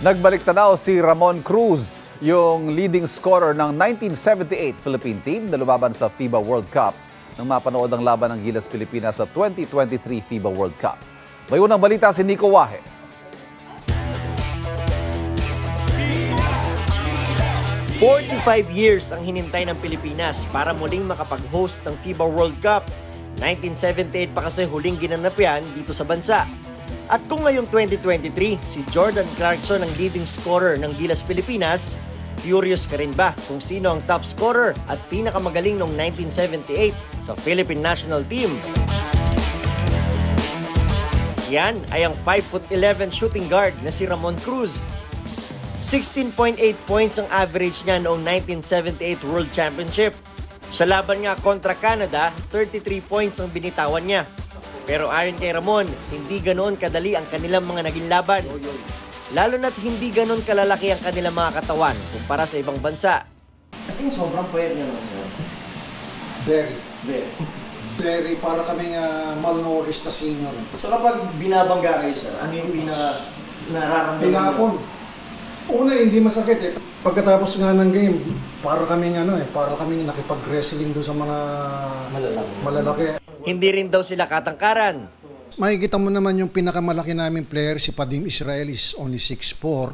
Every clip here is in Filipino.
Nagbalik tanaw si Ramon Cruz, yung leading scorer ng 1978 Philippine team na lumaban sa FIBA World Cup nang mapanood ang laban ng Gilas Pilipinas sa 2023 FIBA World Cup. May unang balita si Nico Wahe. "45 years ang hinintay ng Pilipinas para muling makapag-host ng FIBA World Cup. 1978 pa kasi huling ginanap yan dito sa bansa. At kung ngayong 2023, si Jordan Clarkson ang leading scorer ng Gilas Pilipinas, curious ka rin ba kung sino ang top scorer at pinakamagaling noong 1978 sa Philippine National Team? Yan ay ang 5'11" shooting guard na si Ramon Cruz. 16.8 points ang average niya noong 1978 World Championship. Sa laban nga kontra Canada, 33 points ang binitawan niya. Pero ayon kay Ramon, hindi ganoon kadali ang kanilang mga naging laban. Lalo na't hindi ganoon kalalaki ang kanilang mga katawan kumpara sa ibang bansa. As in, sobrang pwede niya naman. Very, para kaming malnourished na senior. So kapag binabangga kayo, sir, ano yung nararamdaman Pinapon. Una, hindi masakit eh. Pagkatapos nga ng game, para kaming nakipag-wrestling doon sa mga malalaki. Hindi rin daw sila katangkaran. Makikita mo naman yung pinakamalaki naming player, si Padim Israel, is only 6'4",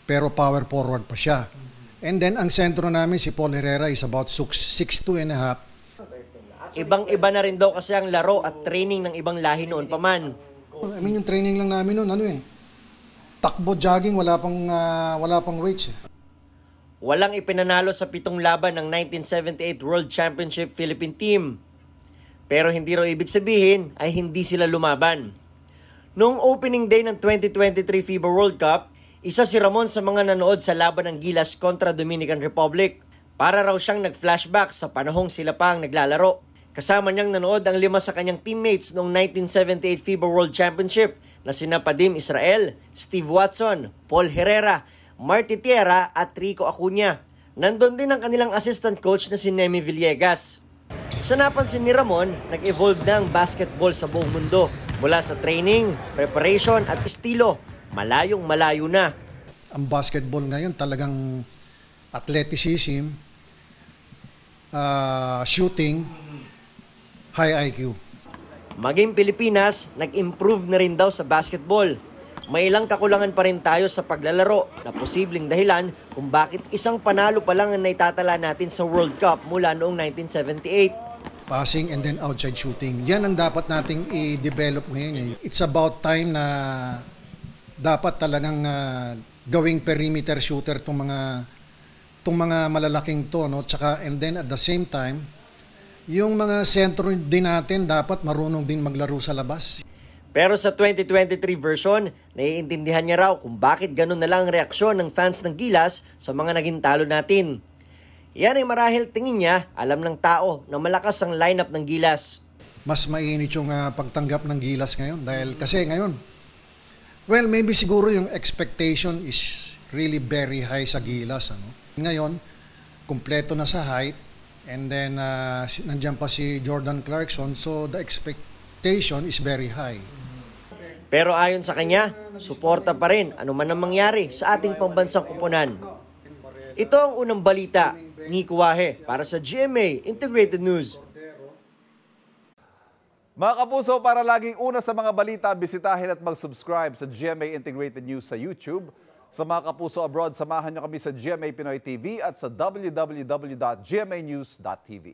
pero power forward pa siya. And then ang sentro namin, si Paul Herrera, is about 6'2 and a half. Ibang-iba na rin daw kasi ang laro at training ng ibang lahi noon pa man. I mean, yung training lang namin noon, takbo, jogging, wala pang weights. Walang ipinanalo sa 7 laban ng 1978 World Championship Philippine Team. Pero hindi raw ibig sabihin ay hindi sila lumaban. Noong opening day ng 2023 FIBA World Cup, isa si Ramon sa mga nanood sa laban ng Gilas kontra Dominican Republic. Para raw siyang nag-flashback sa panahong sila pa ang naglalaro. Kasama niyang nanood ang 5 sa kanyang teammates noong 1978 FIBA World Championship na sina Padim Israel, Steve Watson, Paul Herrera, Marty Tierra at Rico Acuña. Nandun din ang kanilang assistant coach na si Nemi Villegas. Sa napansin ni Ramon, nag-evolve na ang basketball sa buong mundo. Mula sa training, preparation at estilo, malayong malayo na. Ang basketball ngayon talagang athleticism, shooting, high IQ. Maging Pilipinas, nag-improve na rin daw sa basketball. May ilang kakulangan pa rin tayo sa paglalaro na posibleng dahilan kung bakit isang panalo pa lang ang naitatala natin sa World Cup mula noong 1978. Passing and then outside shooting. Yan ang dapat nating i-develop ngayon. It's about time na dapat talagang gawing perimeter shooter tong mga malalaking to, no? Tsaka, and then at the same time, yung mga sentro din natin dapat marunong din maglaro sa labas. Pero sa 2023 version, naiintindihan niya raw kung bakit ganun na lang ang reaksyon ng fans ng Gilas sa mga naging talo natin. Yan ay marahil tingin niya, alam ng tao na malakas ang lineup ng Gilas. Mas mainit yung pagtanggap ng Gilas ngayon dahil kasi ngayon, well, maybe siguro yung expectation is really very high sa Gilas. Ngayon, kumpleto na sa height, and then nandiyan pa si Jordan Clarkson, so the expectation is very high. Pero ayon sa kanya, suporta pa rin ano man ang mangyari sa ating pambansang kupunan. Ito ang unang balita. Nico Wahe para sa GMA Integrated News. Mga kapuso, para laging una sa mga balita, bisitahin at mag-subscribe sa GMA Integrated News sa YouTube. Sa mga kapuso abroad, samahan niyo kami sa GMA Pinoy TV at sa www.gmanews.tv.